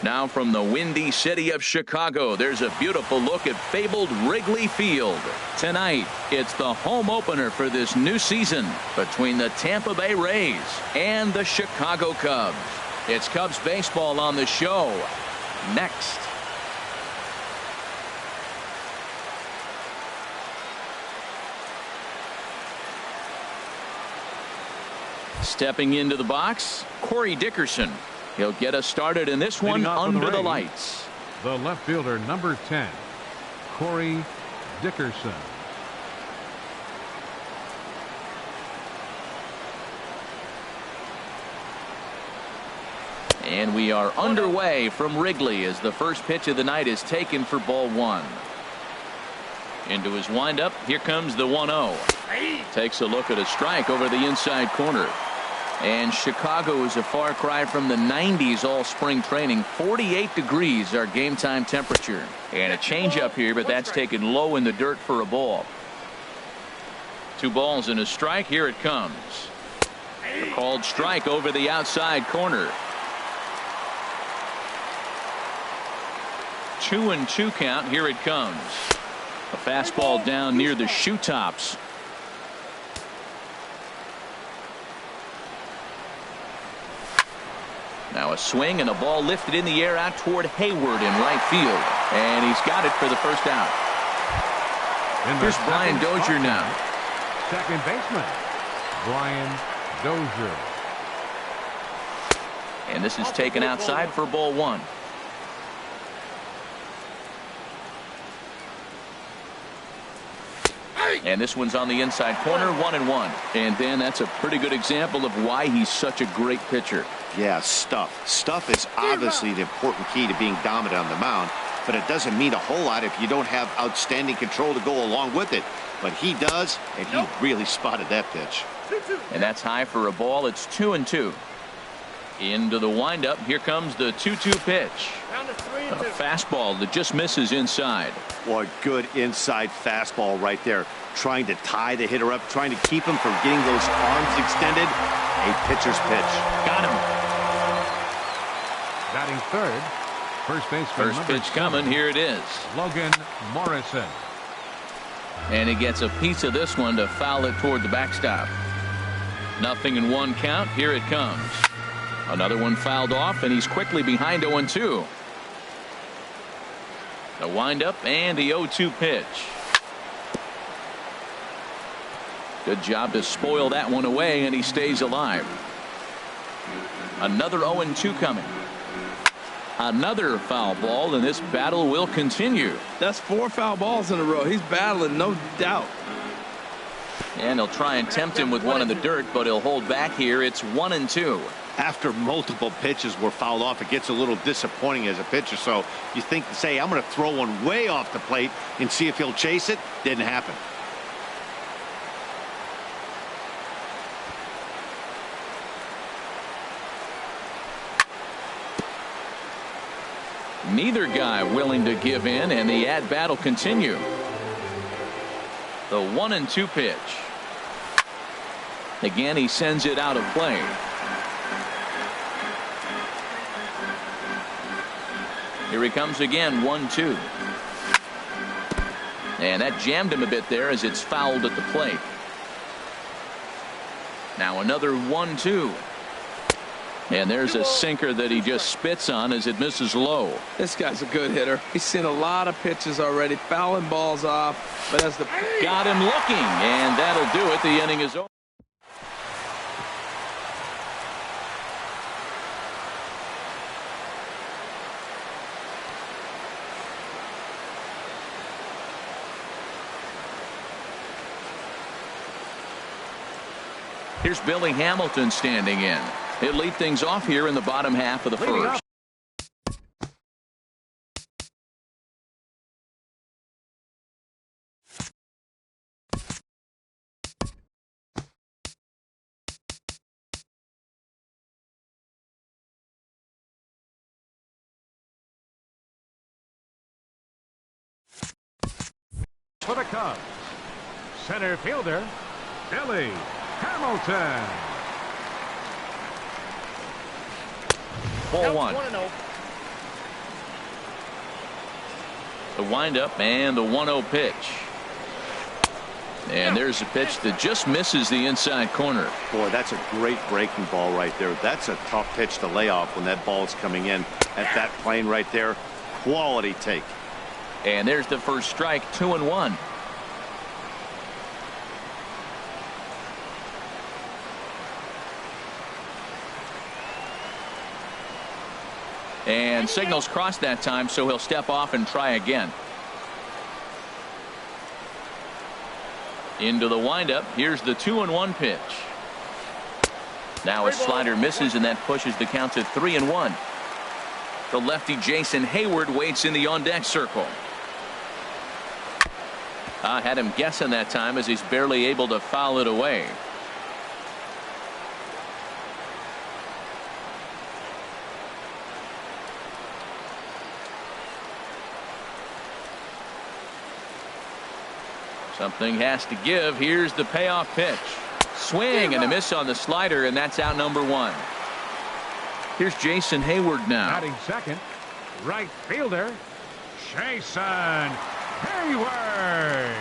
Now from the windy city of Chicago, there's a beautiful look at fabled Wrigley Field. Tonight, it's the home opener for this new season between the Tampa Bay Rays and the Chicago Cubs. It's Cubs baseball on the show next. Stepping into the box, Corey Dickerson. He'll get us started in this one under the lights. The left fielder, number 10, Corey Dickerson. And we are underway from Wrigley as the first pitch of the night is taken for ball one. Into his windup, here comes the 1-0. Takes a look at a strike over the inside corner. And Chicago is a far cry from the 90s all spring training. 48 degrees our game time temperature. And a changeup here, but that's taken low in the dirt for a ball. 2 balls and a strike. Here it comes. A called strike over the outside corner. 2-2 count. Here it comes. A fastball down near the shoe tops. Now a swing and a ball lifted in the air out toward Hayward in right field. And he's got it for the first out. Here's Brian Dozier now. Second baseman, Brian Dozier. And this is taken outside for ball one. And this one's on the inside corner, 1-1. And then that's a pretty good example of why he's such a great pitcher. Yeah, stuff. Stuff is obviously the important key to being dominant on the mound, but it doesn't mean a whole lot if you don't have outstanding control to go along with it. But he does, and he really spotted that pitch. And that's high for a ball. It's 2-2. Into the windup. Here comes the 2-2 pitch. A fastball that just misses inside. Boy, good inside fastball right there. Trying to tie the hitter up, trying to keep him from getting those arms extended. A pitcher's pitch. Got him. Batting third, first baseman. First pitch coming. Here it is. Logan Morrison. And he gets a piece of this one to foul it toward the backstop. 0-1 count. Here it comes. Another one fouled off, and he's quickly behind 0-2. The windup and the 0-2 pitch. Good job to spoil that one away, and he stays alive. Another 0-2 coming. Another foul ball, and this battle will continue. That's 4 foul balls in a row. He's battling, no doubt. And he'll try and tempt him with one in the dirt, but he'll hold back here. It's 1-2. After multiple pitches were fouled off, it gets a little disappointing as a pitcher. So you think, say, I'm going to throw one way off the plate and see if he'll chase it. Didn't happen. Neither guy willing to give in, and the at-bat will continue. The 1-2 pitch. Again, he sends it out of play. Here he comes again, 1-2. And that jammed him a bit there as it's fouled at the plate. Now another 1-2. And there's a sinker that he just spits on as it misses low. This guy's a good hitter. He's seen a lot of pitches already, fouling balls off. But as the got him looking, and that'll do it. The inning is over. Here's Billy Hamilton standing in. He'll lead things off here in the bottom half of the first. For the Cubs, center fielder, Billy Hamilton. Ball one. The windup and the 1-0 pitch. And there's a pitch that just misses the inside corner. Boy, that's a great breaking ball right there. That's a tough pitch to lay off when that ball's coming in at that plane right there. Quality take. And there's the first strike, 2-1. And signals crossed that time, so he'll step off and try again. Into the windup. Here's the 2-1 pitch. Now a slider misses, and that pushes the count to 3-1. The lefty Jason Hayward waits in the on-deck circle. I had him guessing that time as he's barely able to foul it away. Something has to give. Here's the payoff pitch. Swing and a miss on the slider, and that's out number 1. Here's Jason Hayward now. Batting second, right fielder, Jason Hayward.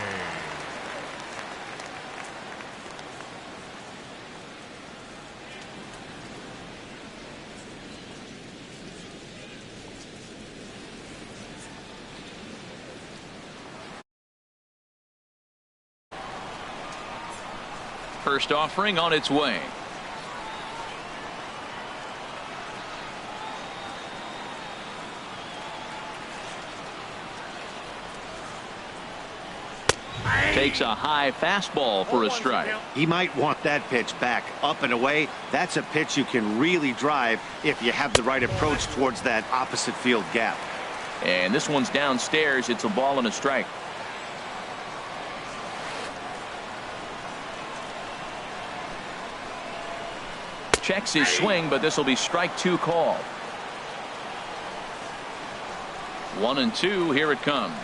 First offering on its way. Takes a high fastball for a strike. He might want that pitch back up and away. That's a pitch you can really drive if you have the right approach towards that opposite field gap. And this one's downstairs. It's a ball and a strike. Checks his swing, but this will be strike 2 called. 1-2. Here it comes.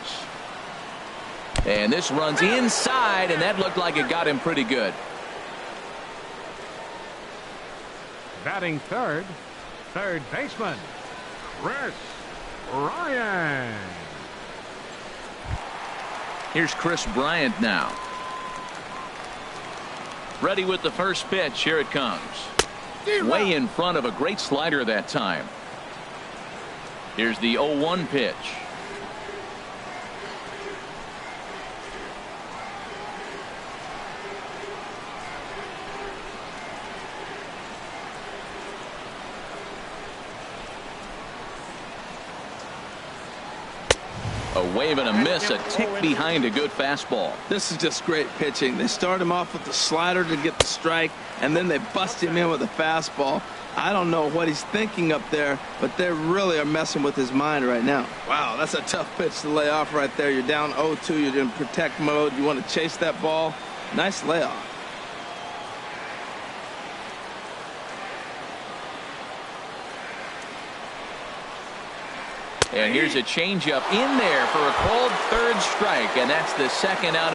And this runs inside, and that looked like it got him pretty good. Batting third, third baseman, Chris Bryant. Here's Chris Bryant now. Ready with the first pitch. Here it comes. Way in front of a great slider that time. Here's the 0-1 pitch. A wave and a miss, a tick behind a good fastball. This is just great pitching. They start him off with the slider to get the strike, and then they bust him in with a fastball. I don't know what he's thinking up there, but they really are messing with his mind right now. Wow, that's a tough pitch to lay off right there. You're down 0-2. You're in protect mode. You want to chase that ball. Nice layoff. And here's a changeup in there for a called third strike, and that's the second out.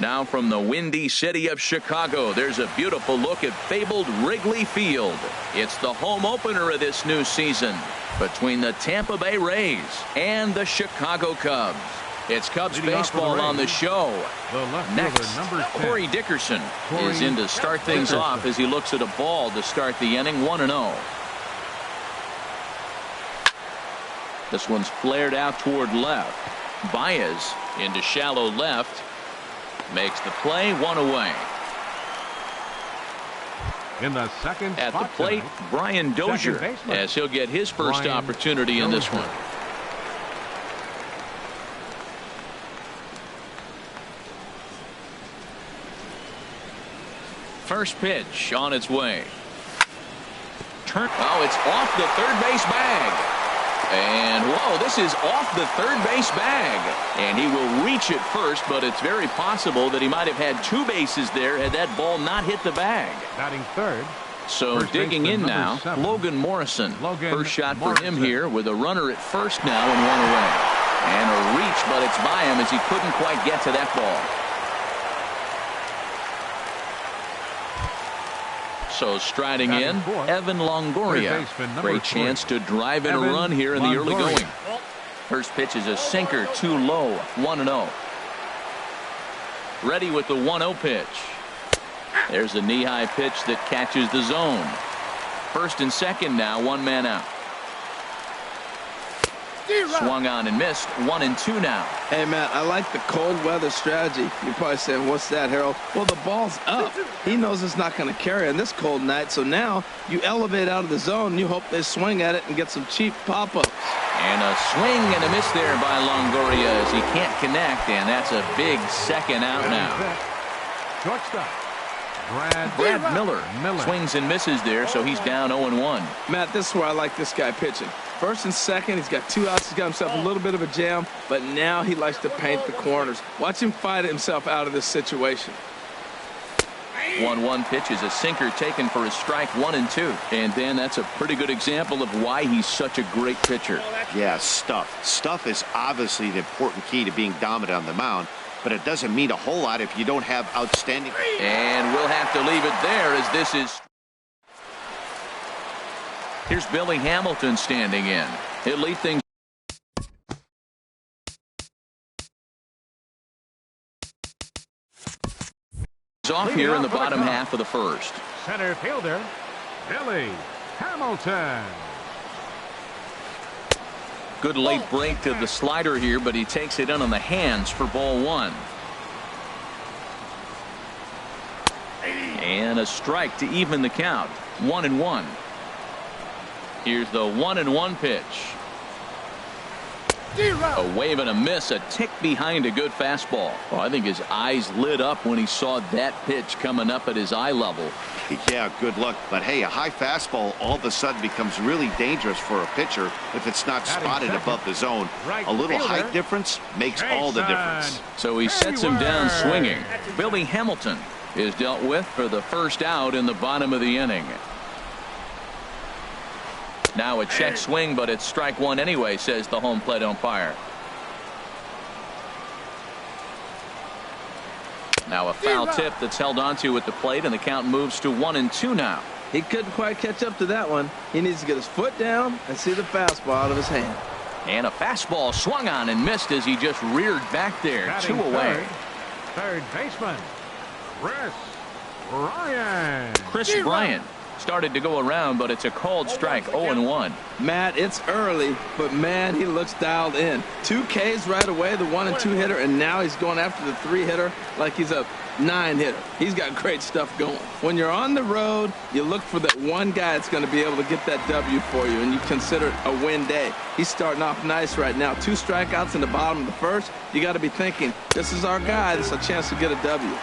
Now from the windy city of Chicago, there's a beautiful look at fabled Wrigley Field. It's the home opener of this new season between the Tampa Bay Rays and the Chicago Cubs. It's Cubs baseball on the show. Next, Corey Dickerson is in to start things off as he looks at a ball to start the inning, 1-0. This one's flared out toward left. Baez into shallow left. Makes the play, one away. In the second at the plate, Brian Dozier, as he'll get his first opportunity in this one. First pitch on its way. Oh, it's off the third base bag. And whoa, this is off the third base bag. And he will reach it first, but it's very possible that he might have had two bases there had that ball not hit the bag. Batting third. So digging in now, 7. Logan Morrison. First shot for him here with a runner at first now and one away. And a reach, but it's by him as he couldn't quite get to that ball. So striding in, Evan Longoria. Great chance to drive in a run here in the early going. First pitch is a sinker, too low, 1-0. Ready with the 1-0 pitch. There's a knee-high pitch that catches the zone. First and second now, one man out. Swung on and missed, 1-2 now. Hey, Matt, I like the cold weather strategy. You're probably saying, what's that, Harold? Well, the ball's up. He knows it's not going to carry on this cold night, so now you elevate out of the zone, and you hope they swing at it and get some cheap pop-ups. And a swing and a miss there by Longoria as he can't connect, and that's a big second out now. Shortstop. Brad Miller swings and misses there, so he's down 0-1. Matt, this is where I like this guy pitching. First and second, he's got two outs. He's got himself a little bit of a jam, but now he likes to paint the corners. Watch him fight himself out of this situation. 1-1 pitch is a sinker taken for a strike, 1-2. And Dan, that's a pretty good example of why he's such a great pitcher. Yeah, stuff. Stuff is obviously the important key to being dominant on the mound, but it doesn't mean a whole lot if you don't have outstanding. And we'll have to leave it there as this is. Here's Billy Hamilton standing in. He'll lead things off here in the bottom half of the first. Center fielder, Billy Hamilton. Good late break to the slider here, but he takes it in on the hands for ball one. And a strike to even the count, 1-1. Here's the 1-1 pitch. A wave and a miss, a tick behind a good fastball. Oh, I think his eyes lit up when he saw that pitch coming up at his eye level. Yeah, good luck. But hey, a high fastball all of a sudden becomes really dangerous for a pitcher if it's not spotted above the zone. A little height difference makes all the difference. So he sets him down swinging. Billy Hamilton is dealt with for the first out in the bottom of the inning. Now a check swing, but it's strike one anyway, says the home plate umpire. Now a foul tip that's held onto at the plate, and the count moves to 1-2 now. He couldn't quite catch up to that one. He needs to get his foot down and see the fastball out of his hand. And a fastball swung on and missed as he just reared back there. Batting 2 away. Third baseman, Chris Bryant. Chris Bryant started to go around, but it's a called strike, 0-1. Matt, it's early, but man, he looks dialed in. 2 Ks right away, the 1 and 2 hitter, and now he's going after the 3 hitter like he's a 9 hitter. He's got great stuff going. When you're on the road, you look for that one guy that's going to be able to get that W for you, and you consider it a win day. He's starting off nice right now. 2 strikeouts in the bottom of the first. You got to be thinking, this is our guy. This is a chance to get a W.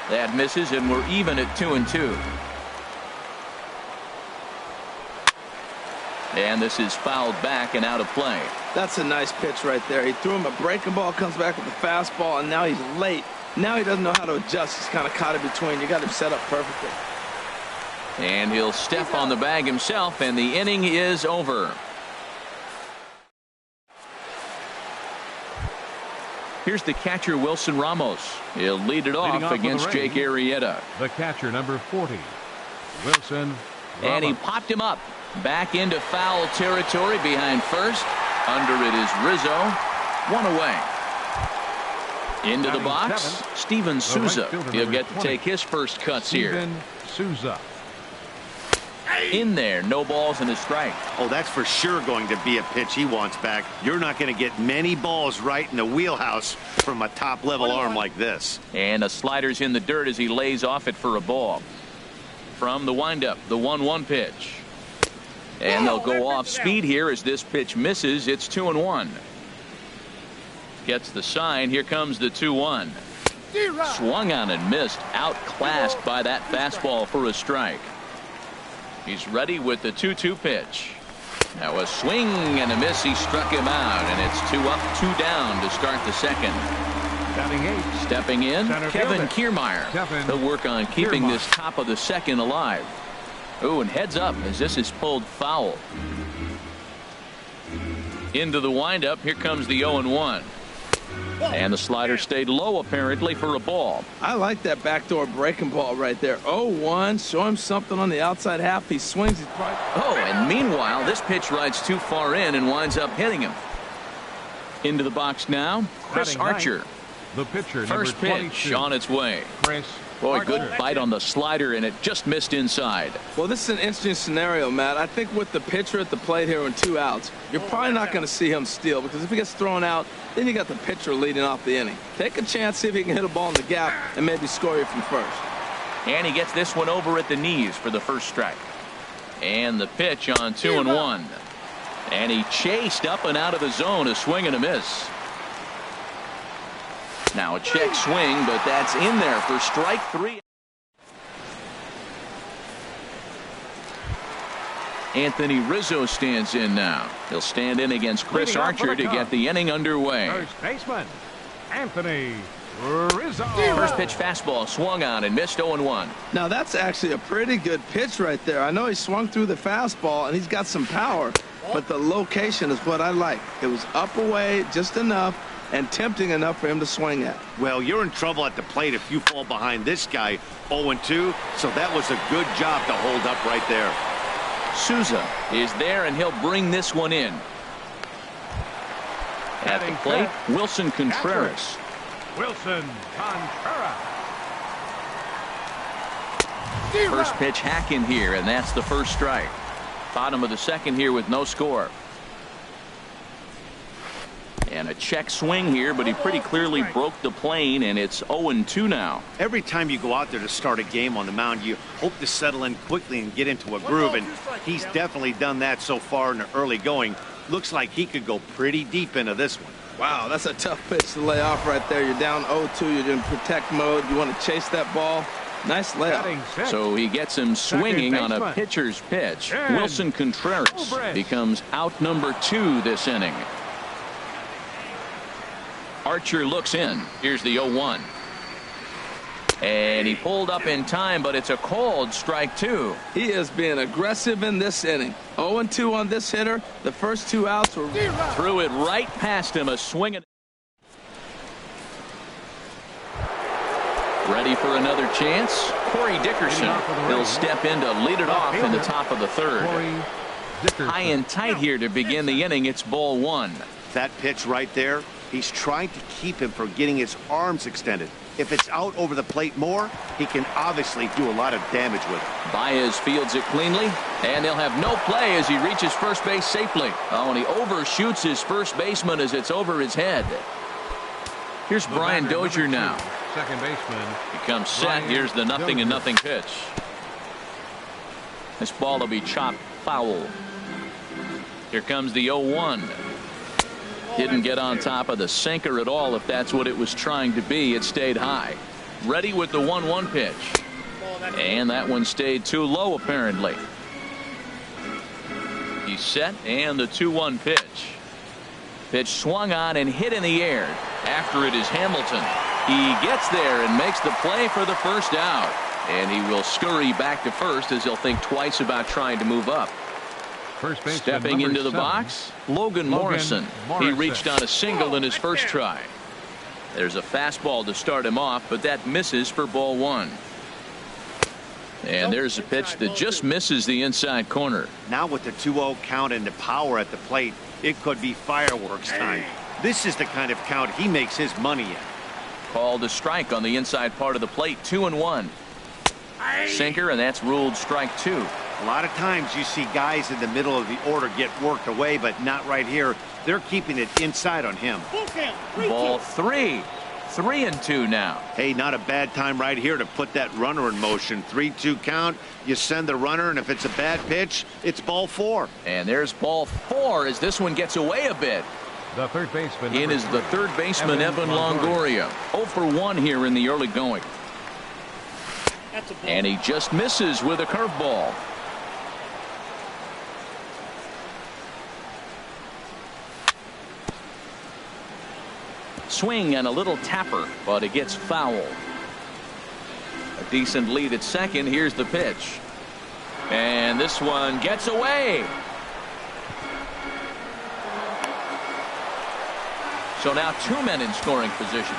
That misses, and we're even at 2-2. And this is fouled back and out of play. That's a nice pitch right there. He threw him a breaking ball, comes back with a fastball, and now he's late. Now he doesn't know how to adjust. He's kind of caught in between. You got him set up perfectly. And he'll step on the bag himself, and the inning is over. Here's the catcher, Wilson Ramos. He'll lead it off against Jake Arrieta. The catcher, number 40, Wilson Ramos. And he popped him up. Back into foul territory behind first. Under it is Rizzo. One away. Into the box, Steven Souza. He'll get to take his first cuts here. Steven Souza. In there, no balls and a strike. Oh, that's for sure going to be a pitch he wants back. You're not going to get many balls right in the wheelhouse from a top-level arm like this. And a slider's in the dirt as he lays off it for a ball. From the windup, the 1-1 pitch. And they'll go off speed here as this pitch misses. It's 2-1. Gets the sign. Here comes the 2-1. Swung on and missed. Outclassed by that fastball for a strike. He's ready with the 2-2 pitch. Now a swing and a miss. He struck him out, and it's 2 up, 2 down to start the second. Batting 8. Stepping in, Kevin Kiermaier. He'll work on keeping this top of the second alive. Oh, and heads up as this is pulled foul. Into the windup. Here comes the 0-1. And the slider stayed low apparently for a ball. I like that backdoor breaking ball right there. 0-1. Show him something on the outside half. He swings. He's probably... Oh, and meanwhile, this pitch rides too far in and winds up hitting him. Into the box now, Chris Archer. The pitcher, first pitch on its way. Chris Boy, Archer. good bite on the slider, and it just missed inside. Well, this is an interesting scenario, Matt. I think with the pitcher at the plate here and 2 outs, you're probably not going to see him steal, because if he gets thrown out, then you got the pitcher leading off the inning. Take a chance, see if he can hit a ball in the gap and maybe score you from first. And he gets this one over at the knees for the first strike. And the pitch on 2-1. And he chased up and out of the zone, a swing and a miss. Now a check swing, but that's in there for strike 3. Anthony Rizzo stands in now. He'll stand in against Chris Archer to get the inning underway. First baseman, Anthony Rizzo. First pitch fastball swung on and missed 0-1. Now that's actually a pretty good pitch right there. I know he swung through the fastball and he's got some power, but the location is what I like. It was up away just enough and tempting enough for him to swing at. Well, you're in trouble at the plate if you fall behind this guy 0-2, so that was a good job to hold up right there. Souza is there, and he'll bring this one in. At the plate, Wilson Contreras. Wilson Contreras. First pitch hack in here, and that's the first strike. Bottom of the second here with no score. And a check swing here, but he pretty clearly broke the plane, and it's 0-2 now. Every time you go out there to start a game on the mound, you hope to settle in quickly and get into a groove, and he's definitely done that so far in the early going. Looks like he could go pretty deep into this one. Wow, that's a tough pitch to lay off right there. You're down 0-2. You're in protect mode. You want to chase that ball. Nice layoff. So he gets him swinging on a pitcher's pitch. Wilson Contreras becomes out number 2 this inning. Archer looks in. Here's the 0-1. And he pulled up in time, but it's a called strike 2. He is being aggressive in this inning. 0-2 on this hitter. The first 2 outs were... Threw it right past him, a swing. Ready for another chance? Corey Dickerson. He'll step in to lead it off in the top of the third. High and tight here to begin the inning. It's ball 1. That pitch right there, he's trying to keep him from getting his arms extended. If it's out over the plate more, he can obviously do a lot of damage with it. Baez fields it cleanly, and they'll have no play as he reaches first base safely. Oh, and he overshoots his first baseman as it's over his head. Here's Brian Dozier now. Second baseman. He comes set. Here's the 0-0 pitch. This ball will be chopped foul. Here comes the 0-1. Didn't get on top of the sinker at all, if that's what it was trying to be. It stayed high. Ready with the 1-1 pitch. And that one stayed too low, apparently. He's set, and the 2-1 pitch. Pitch swung on and hit in the air. After it is Hamilton. He gets there and makes the play for the first out. And he will scurry back to first as he'll think twice about trying to move up. First baseman, Stepping into the 7. box, Logan Morrison. He reached on a single in his first try. There's a fastball to start him off, but that misses for ball one. And there's a pitch that just misses the inside corner. Now with the 2-0 count and the power at the plate, it could be fireworks time. This is the kind of count he makes his money in. Called a strike on the inside part of the plate. 2-1. Sinker, and that's ruled strike two. A lot of times you see guys in the middle of the order get worked away, but not right here. They're keeping it inside on him. Ball three. 3-2 now. Hey, not a bad time right here to put that runner in motion. 3-2 count. You send the runner, and if it's a bad pitch, it's ball four. And there's ball four as this one gets away a bit. The third baseman. In is the third baseman, Evan Longoria. 0 for 1 here in the early going. And he just misses with a curveball. Swing and a little tapper, but it gets foul. A decent lead at second. Here's the pitch. And this one gets away. So now 2 men in scoring position.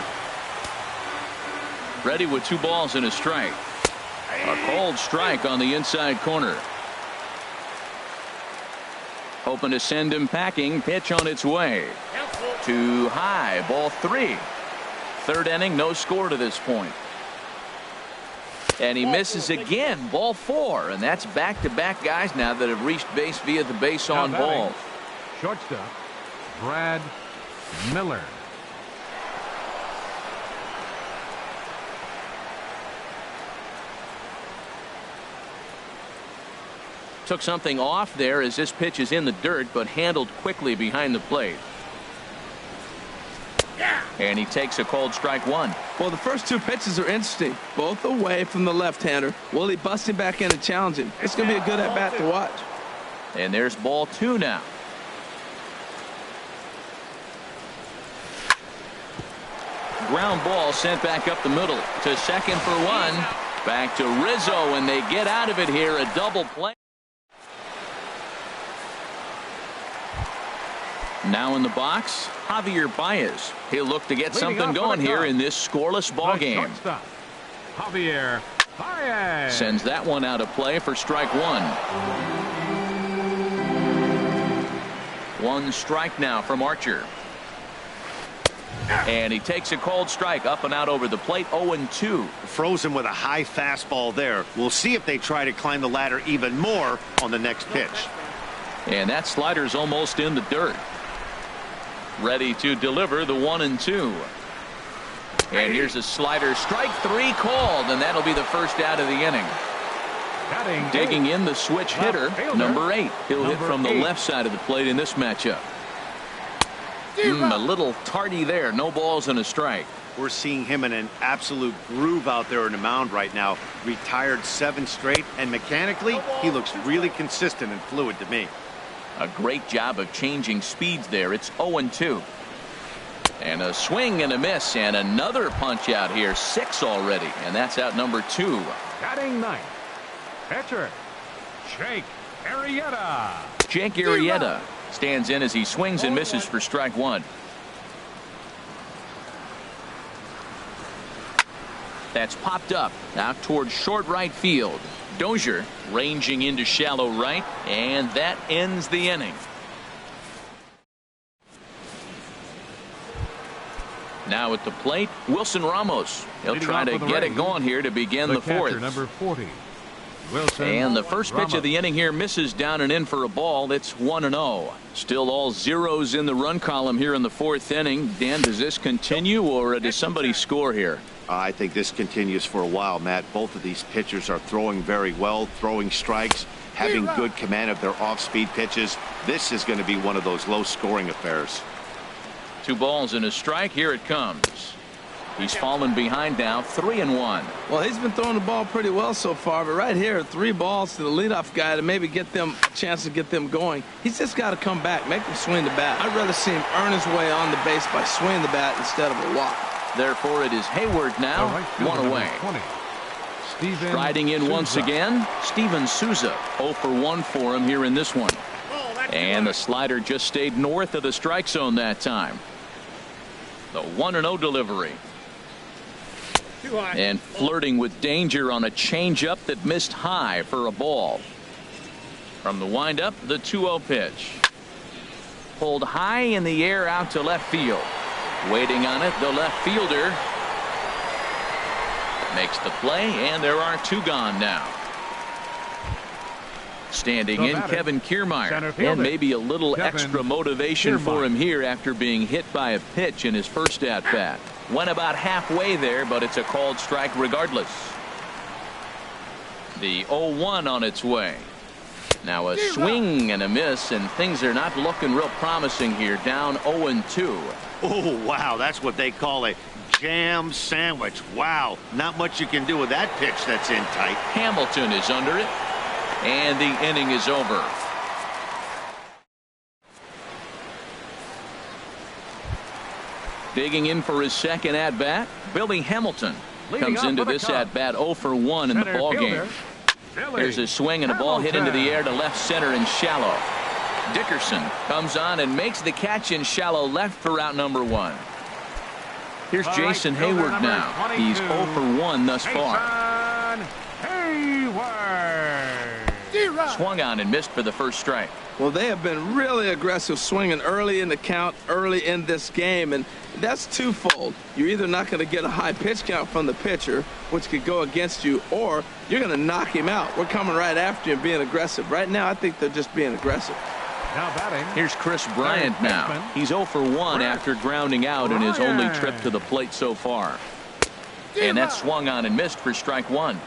Ready with 2 balls and a strike. A cold strike on the inside corner. Hoping to send him packing. Pitch on its way. Too high. Ball 3. Third inning, no score to this point. And he misses again. Ball 4. And that's back-to-back guys now that have reached base via the base on ball. Shortstop, Brad Miller. Took something off there as this pitch is in the dirt, but handled quickly behind the plate. And he takes a cold strike one. Well, the first 2 pitches are interesting, both away from the left-hander. Will he bust him back in and challenge him? It's going to be a good at-bat to watch. And there's ball 2 now. Ground ball sent back up the middle to second for 1. Back to Rizzo, and they get out of it here. A double play. Now in the box, Javier Baez. He'll look to get something going here in this scoreless ball game. Javier Baez sends that one out of play for strike 1. 1 strike now from Archer. And he takes a cold strike up and out over the plate. 0-2. Frozen with a high fastball there. We'll see if they try to climb the ladder even more on the next pitch. And that slider's almost in the dirt. Ready to deliver the 1-2. And here's a slider. Strike 3 called, and that'll be the first out of the inning. Digging in the switch hitter, number 8. He'll hit from the left side of the plate in this matchup. A little tardy there. No balls and a strike. We're seeing him in an absolute groove out there in the mound right now. Retired 7 straight, and mechanically, he looks really consistent and fluid to me. A great job of changing speeds there. It's 0-2. And a swing and a miss, and another punch out here. 6 already, and that's out number 2. Batting 9th, pitcher Jake Arrieta. Jake Arrieta stands in as he swings and misses for strike 1. That's popped up out towards short right field. Dozier ranging into shallow right, and that ends the inning. Now at the plate, Wilson Ramos. He'll try to get it going here to begin the 4th. Number 40. Wilson And the first pitch Ramos. of the inning here misses down and in for a ball. It's 1-0. Still all zeros in the run column here in the 4th inning. Dan, does this continue, or does somebody score here? I think this continues for a while, Matt. Both of these pitchers are throwing very well, throwing strikes, having good command of their off-speed pitches. This is going to be one of those low-scoring affairs. 2 balls and a strike. Here it comes. He's fallen behind now, 3-1. Well, he's been throwing the ball pretty well so far, but right here, 3 balls to the leadoff guy to maybe get them a chance to get them going. He's just got to come back, make him swing the bat. I'd rather see him earn his way on the base by swinging the bat instead of a walk. Therefore, it is Hayward now, Right fielder, 1 away. number 20, Striding in Souza. once again, Steven Souza. 0 for 1 for him here in this one. And the slider just stayed north of the strike zone that time. The 1-0 delivery. And flirting with danger on a changeup that missed high for a ball. From the windup, the 2-0 pitch. Pulled high in the air out to left field. Waiting on it, the left fielder makes the play, and there are 2 gone now. Standing in, Kevin Kiermaier, and maybe a little extra motivation for him here after being hit by a pitch in his first at-bat. Went about halfway there, but it's a called strike regardless. The 0-1 on its way. Now a swing and a miss, and things are not looking real promising here. Down 0-2. Oh, wow, that's what they call a jam sandwich. Wow, not much you can do with that pitch that's in tight. Hamilton is under it, and the inning is over. Digging in for his second at-bat, Billy Hamilton comes into this at-bat 0 for 1 in the ballgame. There's a swing and a ball hit into the air to left center and shallow. Dickerson comes on and makes the catch in shallow left for out number 1. Here's Jason Hayward now. He's 0 for 1 thus far. Swung on and missed for the first strike. Well, they have been really aggressive swinging early in the count, early in this game, and that's twofold. You're either not going to get a high pitch count from the pitcher, which could go against you, or you're going to knock him out. We're coming right after you and being aggressive. Right now, I think they're just being aggressive. Now batting. Here's Chris Bryant now. He's 0 for 1 after grounding out in his only trip to the plate so far. And that swung on and missed for strike 1.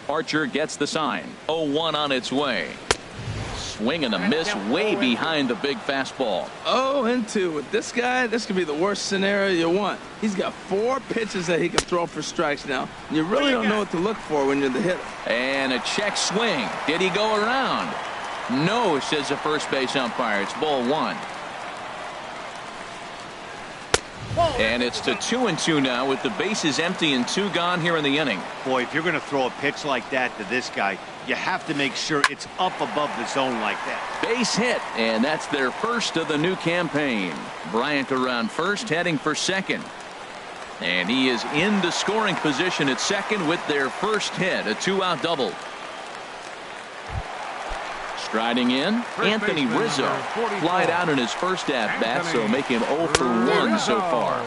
Archer gets the sign. 0-1 on its way. Swing and a miss way behind the big fastball. 0-2 with this guy. This could be the worst scenario you want. He's got 4 pitches that he can throw for strikes now. You really don't know what to look for when you're the hitter. And a check swing. Did he go around? No, says the first base umpire. It's ball 1. And it's to 2-2 now with the bases empty and 2 gone here in the inning. Boy, if you're going to throw a pitch like that to this guy, you have to make sure it's up above the zone like that. Base hit, and that's their first of the new campaign. Bryant around first, heading for second. And he is in the scoring position at second with their first hit, a 2-out double. Striding in, Anthony Rizzo flied out in his first at-bat, so make him 0 for 1 so far.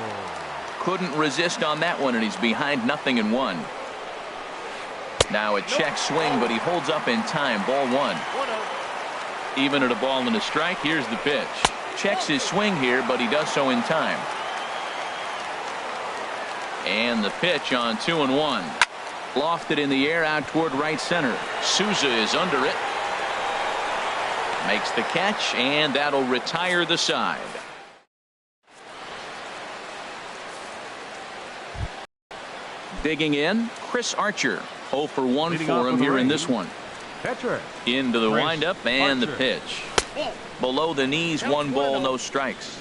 Couldn't resist on that one, and he's behind 0-1. Now a check swing, but he holds up in time. Ball 1. Even at a ball and a strike, here's the pitch. Checks his swing here, but he does so in time. And the pitch on 2-1. Lofted in the air out toward right center. Souza is under it. Makes the catch, and that'll retire the side. Digging in, Chris Archer. 0 for 1 for him here in this one. Into the windup and the pitch. Below the knees, 1 ball, no strikes.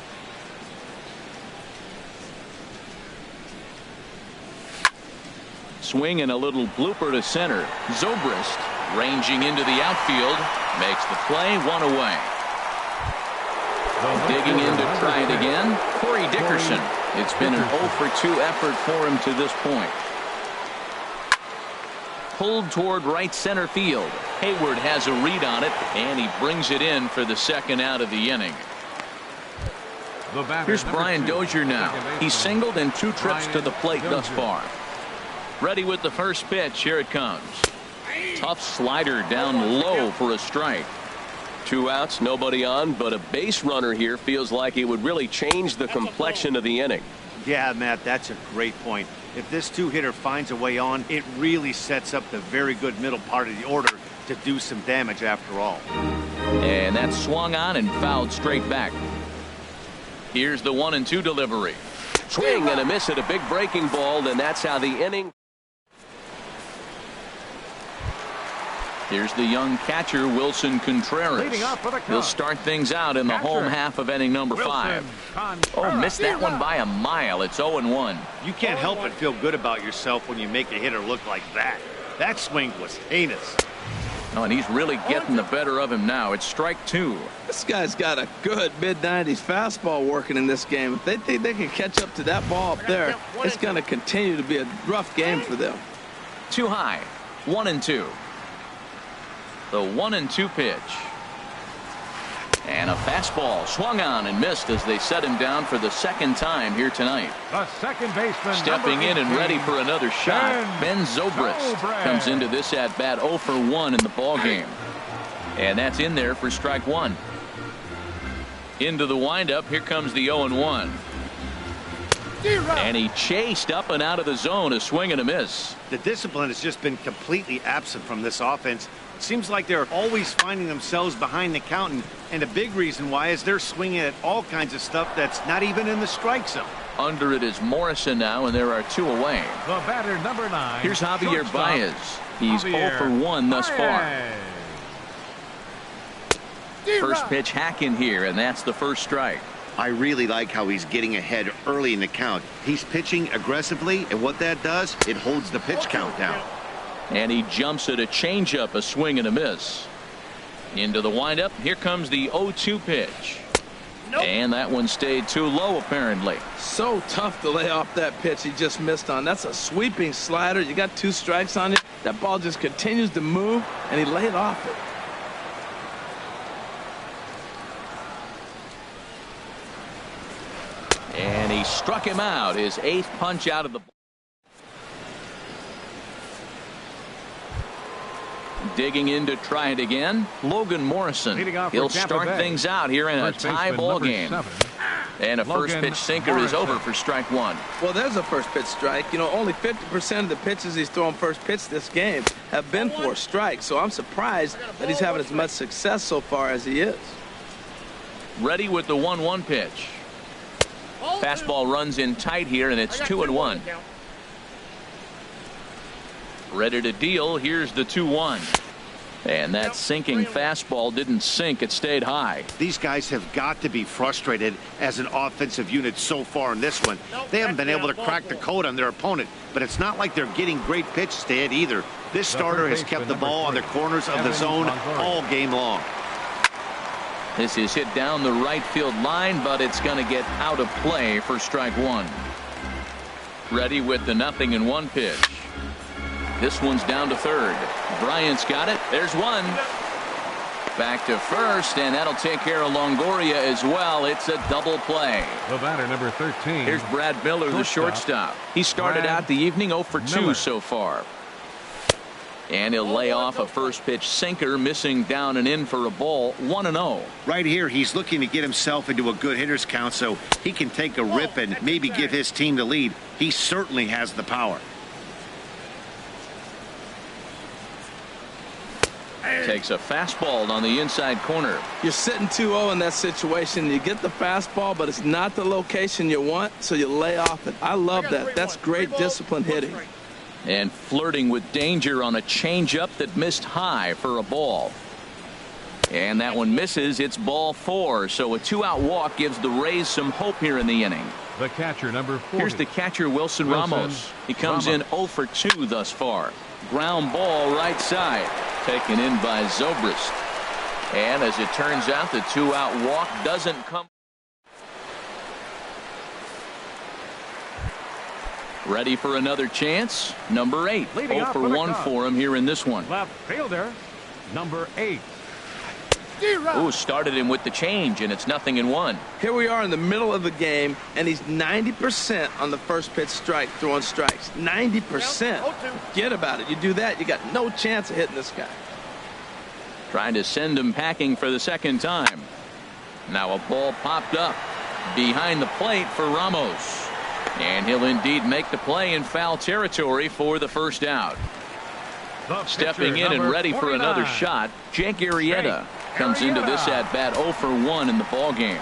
Swing and a little blooper to center. Zobrist ranging into the outfield. Makes the play, 1 away. Digging in to try it again, Corey Dickerson. It's been an 0 for 2 effort for him to this point. Pulled toward right center field. Hayward has a read on it, and he brings it in for the second out of the inning. Here's Brian Dozier now. He's singled in 2 trips to the plate thus far. Ready with the first pitch. Here it comes. Tough slider down low for a strike. 2 outs, nobody on, but a base runner here feels like it would really change the complexion of the inning. Yeah, Matt, that's a great point. If this 2-hitter finds a way on, it really sets up the very good middle part of the order to do some damage after all. And that swung on and fouled straight back. Here's the 1-2 delivery. Swing and a miss at a big breaking ball, and that's how the inning. Here's the young catcher, Wilson Contreras. He'll start things out in the home half of inning number 5. Oh, missed that one by a mile. It's 0-1. You can't help but feel good about yourself when you make a hitter look like that. That swing was heinous. Oh, and he's really getting the better of him now. It's strike 2. This guy's got a good mid-90s fastball working in this game. If they think they can catch up to that ball up there, it's going to continue to be a rough game for them. Too high. 1-2. The 1-2 pitch. And a fastball swung on and missed as they set him down for the second time here tonight. The second baseman, stepping in and ready for another shot. Ben Zobrist comes into this at bat 0 for 1 in the ball game. And that's in there for strike 1. Into the windup. Here comes the 0-1. And he chased up and out of the zone. A swing and a miss. The discipline has just been completely absent from this offense. Seems like they're always finding themselves behind the count, and a big reason why is they're swinging at all kinds of stuff that's not even in the strike zone. Under it is Morrison now, and there are 2 away. The batter, number 9. Here's Javier Baez. He's 0 for 1 thus far. First pitch hacking here, and that's the first strike. I really like how he's getting ahead early in the count. He's pitching aggressively, and what that does, it holds the pitch count down. And he jumps at a changeup, a swing and a miss. Into the windup. Here comes the 0-2 pitch. And that one stayed too low, apparently. So tough to lay off that pitch he just missed on. That's a sweeping slider. You got 2 strikes on it. That ball just continues to move, and he laid off it. And he struck him out. His 8th punch out of the ball. Digging in to try it again, Logan Morrison. He'll start things out here in a tie ball game. And a first pitch sinker is over for strike 1. Well, there's a first pitch strike. You know, only 50% of the pitches he's throwing first pitch this game have been for strikes. So I'm surprised that he's having as much success so far as he is. Ready with the 1-1 pitch. Fastball runs in tight here, and it's 2-1. Ready to deal. Here's the 2-1. And that sinking fastball didn't sink. It stayed high. These guys have got to be frustrated as an offensive unit so far in this one. They haven't been able to crack the code on their opponent, but it's not like they're getting great pitches to hit either. This starter has kept the ball on the corners of the zone all game long. This is hit down the right field line, but it's going to get out of play for strike 1. Ready with the 0-1 pitch. This one's down to third. Bryant's got it. There's one. Back to first, and that'll take care of Longoria as well. It's a double play. The batter, number 13. Here's Brad Miller, the shortstop. He started out the evening 0 for 2 so far. And he'll lay off a first pitch sinker, missing down and in for a ball. 1-0. Right here, he's looking to get himself into a good hitter's count so he can take a rip and maybe give his team the lead. He certainly has the power. Takes a fastball on the inside corner. You're sitting 2-0 in that situation. You get the fastball, but it's not the location you want, so you lay off it. I love that. That's great disciplined hitting. And flirting with danger on a changeup that missed high for a ball. And that one misses. It's ball 4. So a 2-out walk gives the Rays some hope here in the inning. The catcher, number 40. Here's the catcher, Wilson Ramos. He comes in 0 for 2 thus far. Ground ball right side. Taken in by Zobrist. And as it turns out, the 2-out walk doesn't come. Ready for another chance. Number 8. 0 for 1 for him here in this one. Left fielder, number 8. Ooh, started him with the change, and it's 0-1. Here we are in the middle of the game, and he's 90% on the first pitch strike, throwing strikes. 90%. Forget about it. You do that, you got no chance of hitting this guy. Trying to send him packing for the second time. Now a ball popped up behind the plate for Ramos. And he'll indeed make the play in foul territory for the first out. Stepping in and ready for another shot, Jake Arrieta comes into this at bat 0 for 1 in the ball game.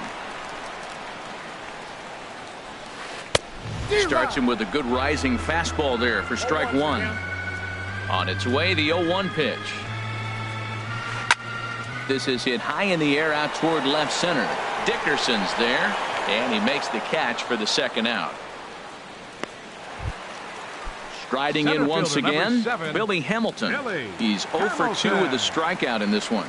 Starts him with a good rising fastball there for strike 1. On its way, the 0-1 pitch. This is hit high in the air out toward left center. Dickerson's there, and he makes the catch for the second out. Striding in once again, Billy Hamilton. He's 0 for 2 with a strikeout in this one.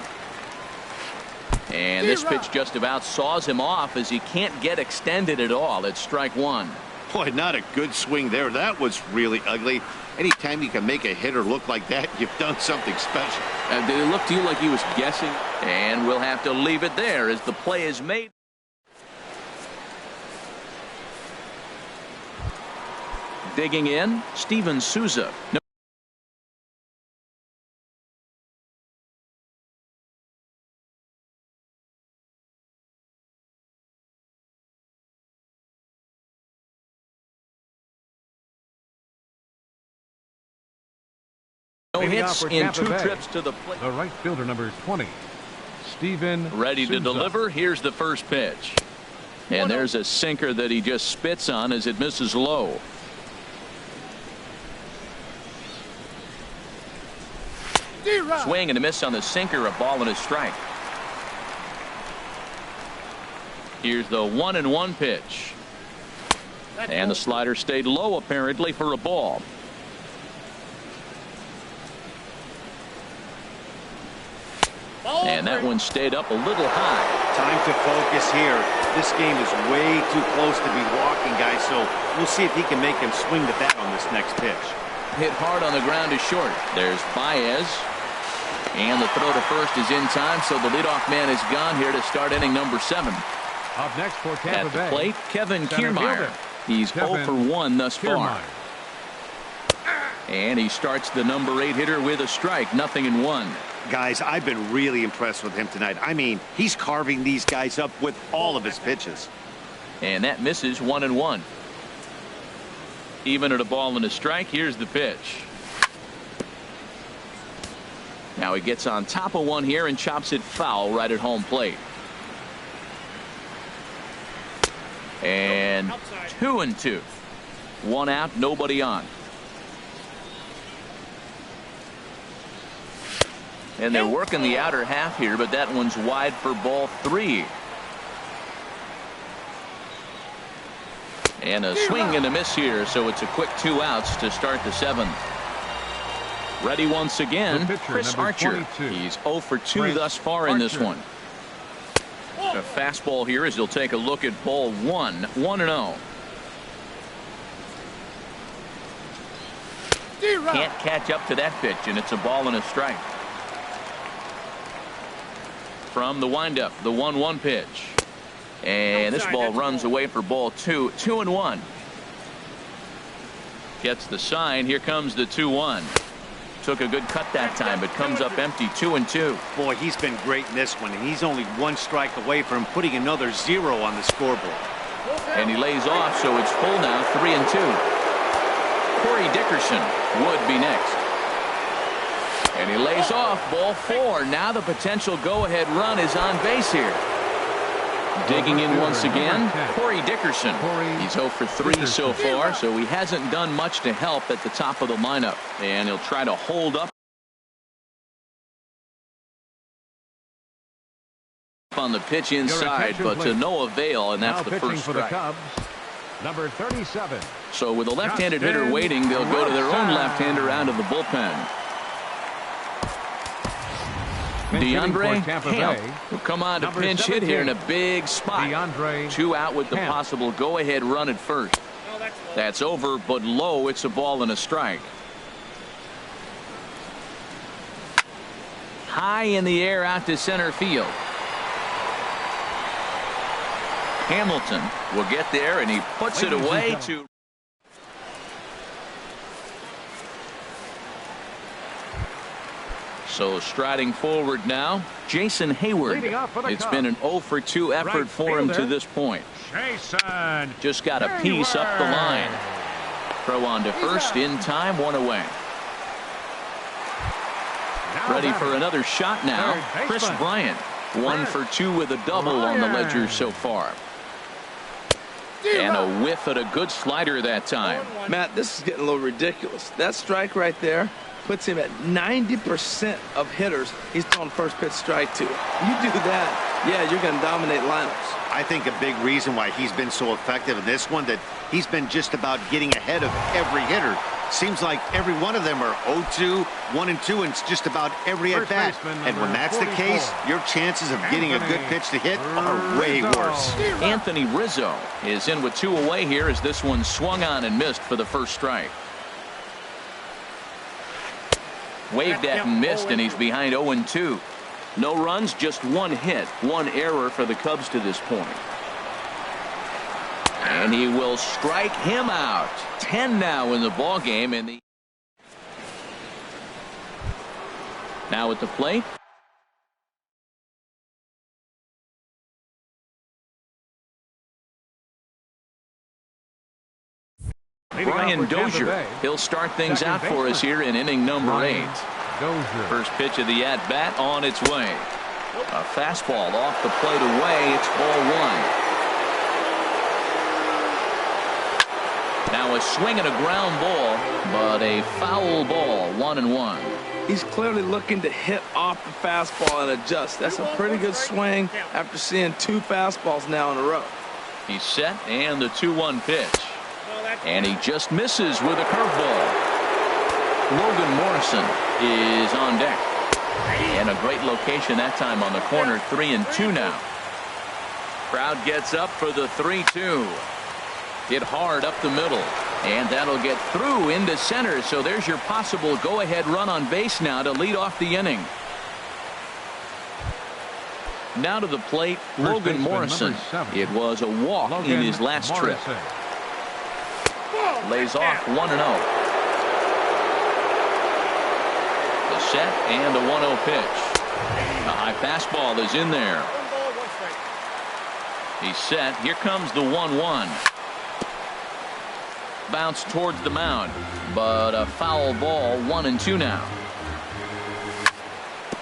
And this pitch just about saws him off as he can't get extended at all. It's strike one. Boy, not a good swing there. That was really ugly. Anytime you can make a hitter look like that, you've done something special. Did it look to you like he was guessing? And we'll have to leave it there as the play is made. Digging in, Steven Souza. No hits in 2 trips to the plate. The right fielder, number 20, Steven Ready to Souza. deliver. Here's the first pitch. And there's a sinker that he just spits on as it misses low. Swing and a miss on the sinker, a ball and a strike. Here's the 1-1 pitch. And the slider stayed low apparently for a ball. And that one stayed up a little high. Time to focus here. This game is way too close to be walking, guys, so we'll see if he can make him swing the bat on this next pitch. Hit hard on the ground is short. There's Baez. And the throw to first is in time, so the leadoff man is gone here to start inning number 7. Up next for Tampa At the Bay, plate, Kevin center Kiermaier. fielder, He's Kevin 0 for 1 thus far. Kiermaier. And he starts the number 8 hitter with a strike, 0-1. Guys, I've been really impressed with him tonight. I mean, he's carving these guys up with all of his pitches. And that misses 1-1. Even at a ball and a strike, here's the pitch. Now he gets on top of one here and chops it foul right at home plate. And 2-2. 1 out, nobody on. And they're working the outer half here, but that one's wide for ball 3. And a swing and a miss here, so it's a quick 2 outs to start the 7th. Ready once again, Chris Archer. He's 0 for 2 thus far in this one. A fastball here as he'll take a look at ball 1, 1-0. Can't catch up to that pitch, and it's a ball and a strike. From the windup, the 1-1 pitch. And this ball runs away for ball 2, 2-1. Gets the sign. Here comes the 2-1. Took a good cut that time, but comes up empty, 2-2. Boy, he's been great in this one, and he's only 1 strike away from putting another 0 on the scoreboard. And he lays off, so it's full now, 3-2. Corey Dickerson would be next. And he lays off, ball 4. Now the potential go-ahead run is on base here. Digging in once again, Corey Dickerson. He's 0 for 3 so far, so he hasn't done much to help at the top of the lineup. And he'll try to hold up on the pitch inside, but to no avail, and that's the first strike. Number 37. So with a left-handed hitter waiting, they'll go to their own left-hander out of the bullpen. DeAndre Camp will come on to pinch hit here in a big spot. 2 out with the possible go-ahead run at first. That's over, but low. It's a ball and a strike. High in the air out to center field. Hamilton will get there, and he puts it away to. So striding forward now, Jason Hayward. It's been an 0 for 2 effort for him to this point. Just got a piece up the line. Throw on to first in time, 1 away. Ready for another shot now. Chris Bryant, 1 for 2 with a double on the ledger so far. And a whiff at a good slider that time. Matt, this is getting a little ridiculous. That strike right there puts him at 90% of hitters he's throwing first pitch strike to. You do that, yeah, you're going to dominate lineups. I think a big reason why he's been so effective in this one, that he's been just about getting ahead of every hitter Seems like every one of them are 0-2, 1-2, and it's just about every at bat. And when that's the case, your chances of getting a good pitch to hit are way worse. Anthony Rizzo is in with 2 away here as this one swung on and missed for the first strike. Waved at and missed, and he's behind 0-2. No runs, just 1 hit, 1 error for the Cubs to this point. And he will strike him out. 10 now in the ball game. Now at the plate, Brian Dozier. He'll start things out for us here in inning number 8. First pitch of the at-bat on its way. A fastball off the plate away. It's ball 1. Now a swing and a ground ball, but a foul ball. 1-1. He's clearly looking to hit off the fastball and adjust. That's a pretty good swing after seeing 2 fastballs now in a row. He's set, and the 2-1 pitch. And he just misses with a curveball. Logan Morrison is on deck. And a great location that time on the corner. 3-2 now. Crowd gets up for the 3-2. Hit hard up the middle. And that'll get through into center. So there's your possible go-ahead run on base now to lead off the inning. Now to the plate, Logan Morrison. It was a walk in his last trip. Lays off 1-0. The set and the 1-0 pitch. A high fastball is in there. He's set. Here comes the 1-1. Bounce towards the mound, but a foul ball. 1-2 now.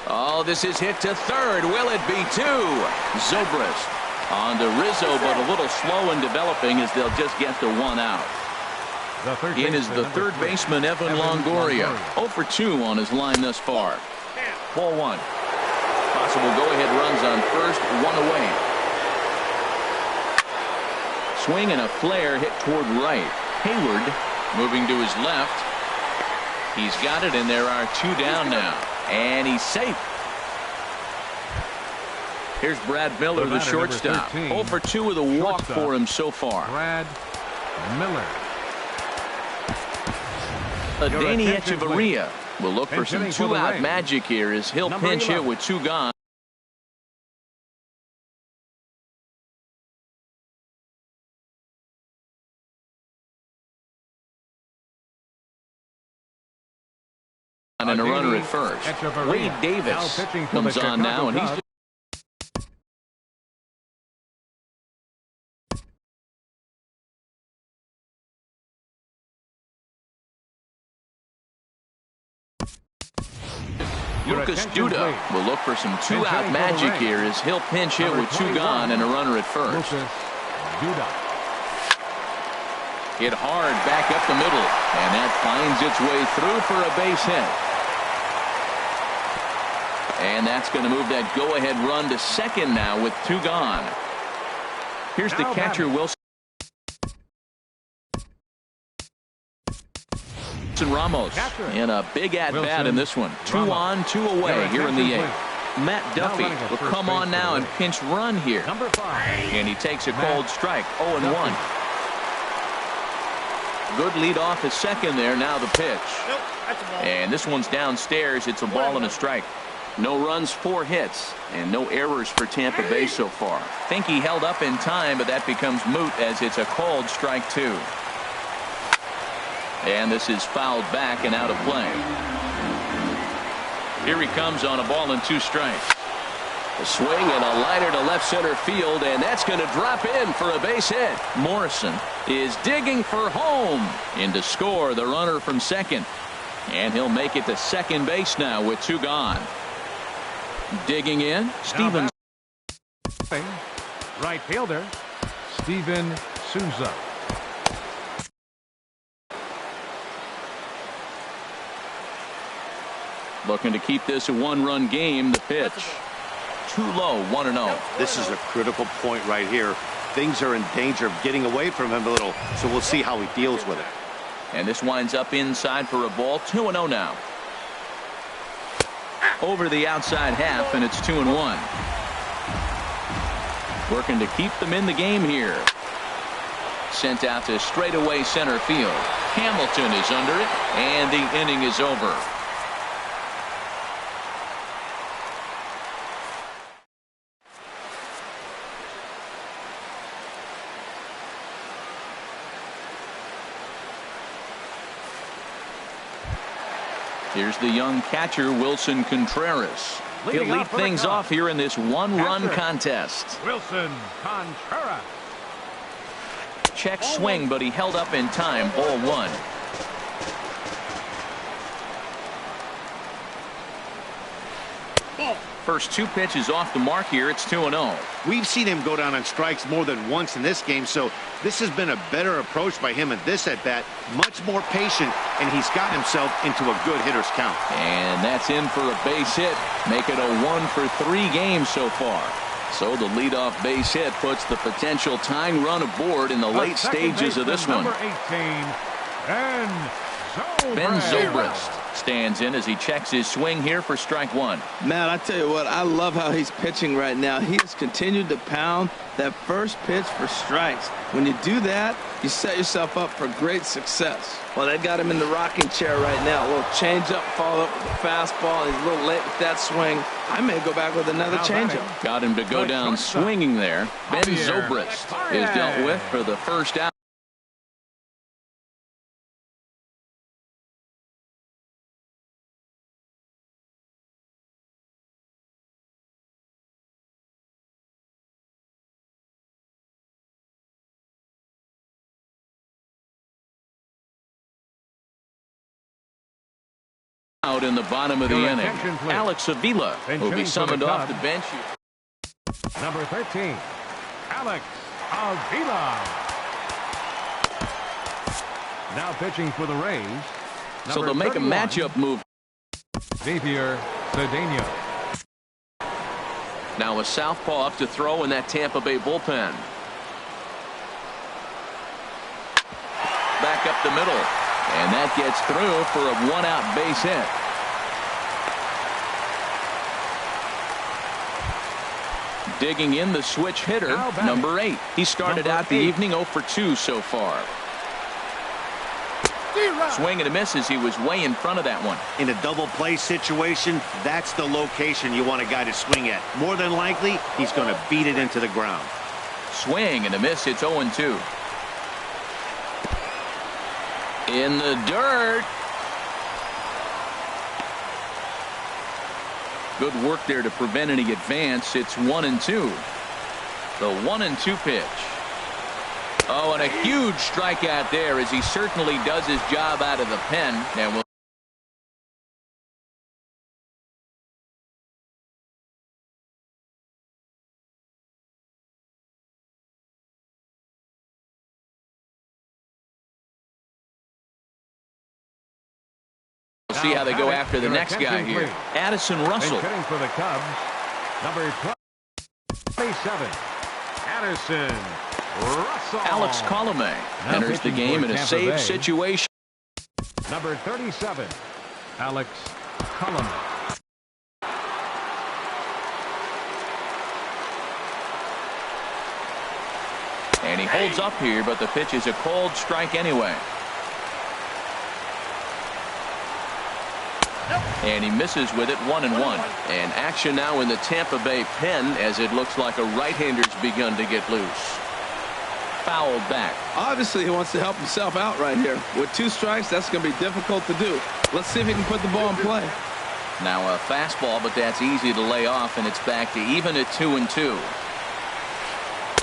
Oh, this is hit to third. Will it be 2? Zobrist on to Rizzo, but a little slow in developing as they'll just get the 1 out. In is the third baseman, Evan Longoria. 0 for 2 on his line thus far. Ball 1. Possible go-ahead runs on first, 1 away. Swing and a flare hit toward right. Hayward moving to his left. He's got it, and there are 2 down now. And he's safe. Here's Brad Miller, the shortstop. 0 for 2 with a walk for him so far. Brad Miller. Danny Echeverria will look for some 2-out magic here as he'll pinch hit with 2 gone. And a runner at first. Wade Davis comes on now, and he's Lucas Duda will look for some 2-out magic here as he'll pinch hit with 2 gone and a runner at first. Hit hard back up the middle, and that finds its way through for a base hit. And that's going to move that go-ahead run to second now with 2 gone. Here's the catcher, Wilson Ramos in a big at-bat in this one. 2 on, 2 away here in the 8th. Matt Duffy will come on now and pinch run here. And he takes a cold strike. 0-1. Good lead off at second there. Now the pitch. And this one's downstairs. It's a ball and a strike. No runs, 4 hits, and no errors for Tampa Bay so far. Think he held up in time, but that becomes moot as it's a called strike 2. And this is fouled back and out of play. Here he comes on a ball and 2 strikes. A swing and a liner to left center field, and that's going to drop in for a base hit. Morrison is digging for home. In to score the runner from second. And he'll make it to second base now with 2 gone. Digging in, Stevens. Right fielder, Steven Souza. Looking to keep this a 1-run game. The pitch. Too low, 1-0. This is a critical point right here. Things are in danger of getting away from him a little, so we'll see how he deals with it. And this winds up inside for a ball. 2-0 now. Over the outside half, and it's 2-1. Working to keep them in the game here. Sent out to straightaway center field. Hamilton is under it, and the inning is over. Here's the young catcher, Wilson Contreras. He'll lead things off here in this one-run contest. Wilson Contreras. Check swing, but he held up in time. Ball one. First two pitches off the mark here. It's 2-0. We've seen him go down on strikes more than once in this game, so this has been a better approach by him at this at-bat. Much more patient, and he's got himself into a good hitter's count. And that's in for a base hit. Make it a 1-for-3 game so far. So the leadoff base hit puts the potential tying run aboard in the late stages of this one. Number 18, Ben Zobrist stands in as he checks his swing here for strike one. Man, I tell you what, I love how he's pitching right now. He has continued to pound that first pitch for strikes. When you do that, you set yourself up for great success. Well, they got him in the rocking chair right now. A little changeup, followed up with a fastball. He's a little late with that swing. I may go back with another changeup. Got him to go down swinging there. Ben Zobrist is dealt with for the first out. Out in the bottom of the inning. Alex Avila will be summoned off the bench. Number 13, Alex Avila. Now pitching for the Rays. So they'll make a matchup move. Xavier Cedeno. Now a southpaw up to throw in that Tampa Bay bullpen. Back up the middle. And that gets through for a one-out base hit. Digging in the switch hitter, number 8. He started out the evening 0 for 2 so far. Swing and a miss as he was way in front of that one. In a double play situation, that's the location you want a guy to swing at. More than likely, he's going to beat it into the ground. Swing and a miss. It's 0-2. In the dirt. Good work there to prevent any advance. It's 1-2. The 1-2 pitch. Oh, and a huge strikeout there as he certainly does his job out of the pen. And we'll see how they go after the next guy here. Addison Russell. Hitting for the Cubs, number 27, Addison Russell. Alex Colomé enters the game in a save situation. Number 37, Alex Colomé. And he holds up here, but the pitch is a cold strike anyway. And he misses with it. 1-1. And action now in the Tampa Bay pen as it looks like a right-hander's begun to get loose. Fouled back. Obviously, he wants to help himself out right here. With 2 strikes, that's going to be difficult to do. Let's see if he can put the ball in play. Now a fastball, but that's easy to lay off, and it's back to even at 2-2.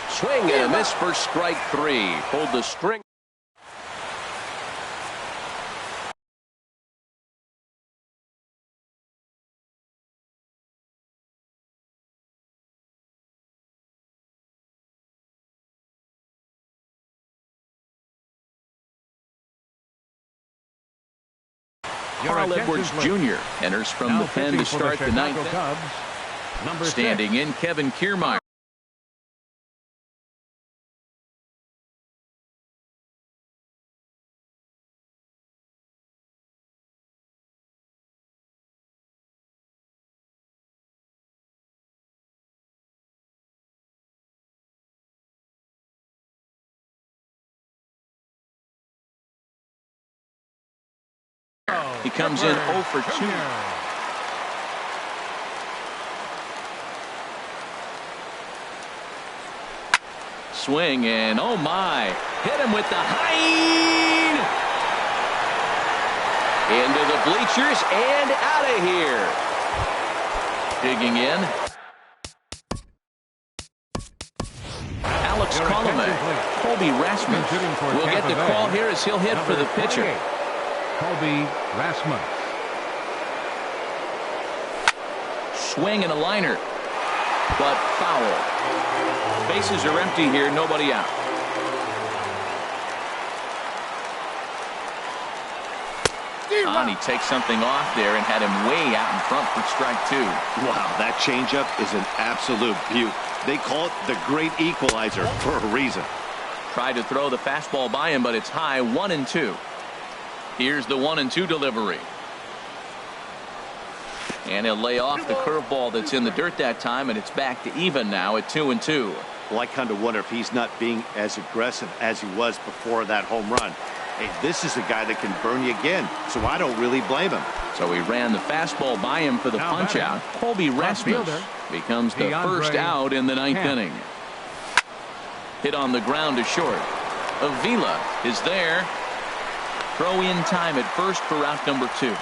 Swing and a miss for strike 3. Pulled the string. Carl Edwards Jr. enters from the pen to start the 9th. Standing in, Kevin Kiermaier. He comes in 0 for 2. Swing and oh my, hit him with the hind. Into the bleachers and out of here. Digging in. Alex Colomé. Colby Rasmus will get the call here as he'll hit for the pitcher. Colby Rasmus. Swing and a liner, but foul. Bases are empty here, nobody out. And he takes something off there and had him way out in front for strike 2. Wow, that changeup is an absolute beaut. They call it the great equalizer for a reason. Tried to throw the fastball by him, but it's high, 1-2. Here's the 1-2 delivery. And he'll lay off the curveball that's in the dirt that time, and it's back to even now at 2-2. Well, I kind of wonder if he's not being as aggressive as he was before that home run. Hey, this is a guy that can burn you again, so I don't really blame him. So he ran the fastball by him for the punch out. Colby Rasmus becomes the first out in the 9th inning. Hit on the ground to short. Avila is there. Throw in time at first for out number 2.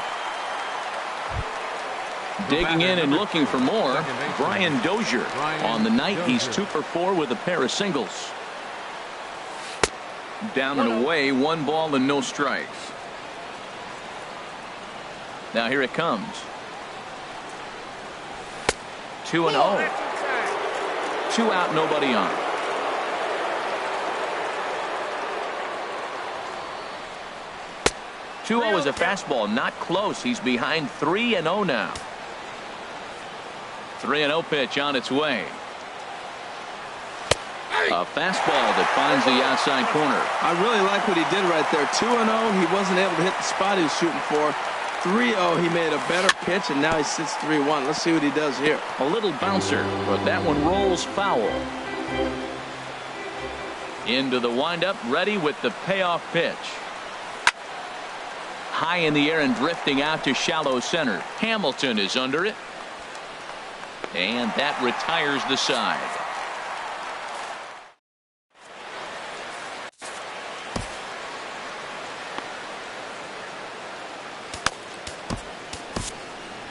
Digging in and looking for more, Brian Dozier. On the night, he's 2 for 4 with a pair of singles. Down and away, 1 ball and no strikes. Now here it comes. 2-0. 2 out, nobody on. Two-0 is a fastball, not close. He's behind 3-0 now. 3-0 pitch on its way. A fastball that finds the outside corner. I really like what he did right there. 2-0, he wasn't able to hit the spot he was shooting for. 3-0, he made a better pitch, and now he sits 3-1. Let's see what he does here. A little bouncer, but that one rolls foul. Into the windup, ready with the payoff pitch. High in the air and drifting out to shallow center. Hamilton is under it. And that retires the side.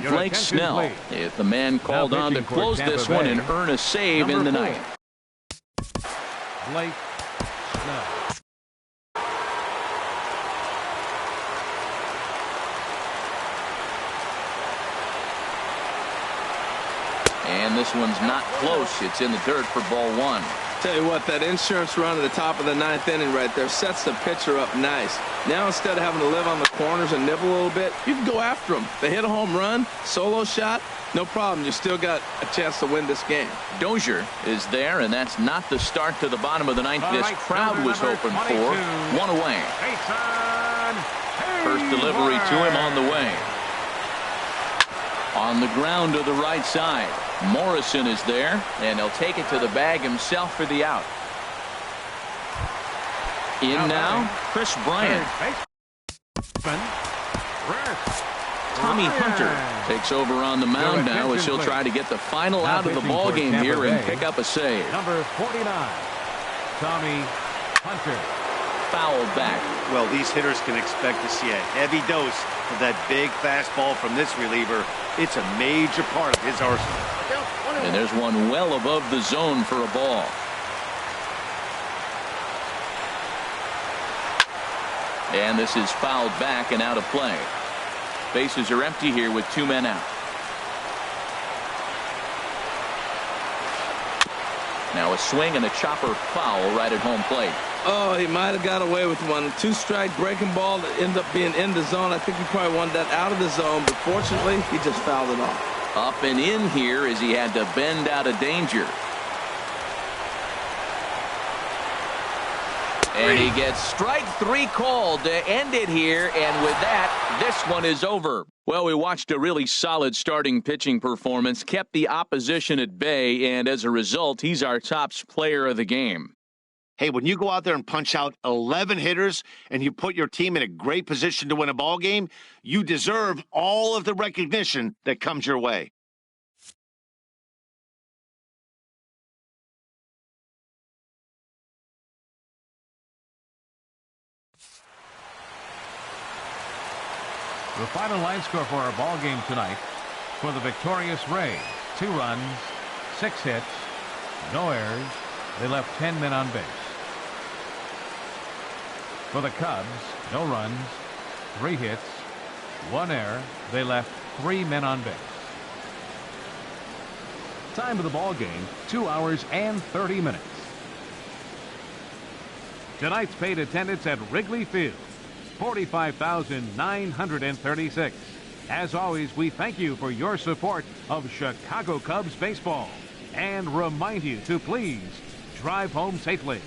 Blake Snell is the man called on to close this one and earn a save in the ninth. Blake Snell. And this one's not close. It's in the dirt for ball 1. Tell you what, that insurance run at the top of the 9th inning right there sets the pitcher up nice. Now instead of having to live on the corners and nibble a little bit, you can go after them. They hit a home run, solo shot, no problem. You still got a chance to win this game. Dozier is there, and that's not the start to the bottom of the 9th this crowd was hoping for. 1 away. First delivery to him on the way. On the ground to the right side. Morrison is there, and he'll take it to the bag himself for the out. In now, Chris Bryant. Tommy Hunter takes over on the mound now as he'll try to get the final out of the ball game here and pick up a save. Number 49, Tommy Hunter. Fouled back. Well, these hitters can expect to see a heavy dose of that big fastball from this reliever. It's a major part of his arsenal. And there's one well above the zone for a ball. And this is fouled back and out of play. Bases are empty here with 2 men out. Now a swing and a chopper foul right at home plate. Oh, he might have got away with one. 2-strike breaking ball that ended up being in the zone. I think he probably wanted that out of the zone, but fortunately, he just fouled it off. Up and in here as he had to bend out of danger. And he gets strike 3 called to end it here, and with that, this one is over. Well, we watched a really solid starting pitching performance, kept the opposition at bay, and as a result, he's our top player of the game. Hey, when you go out there and punch out 11 hitters and you put your team in a great position to win a ball game, you deserve all of the recognition that comes your way. The final line score for our ball game tonight: for the victorious Rays, 2 runs, 6 hits, no errors. They left 10 men on base. For the Cubs, no runs, 3 hits, 1 error. They left 3 men on base. Time of the ball game, 2 hours and 30 minutes. Tonight's paid attendance at Wrigley Field, 45,936. As always, we thank you for your support of Chicago Cubs baseball and remind you to please drive home safely.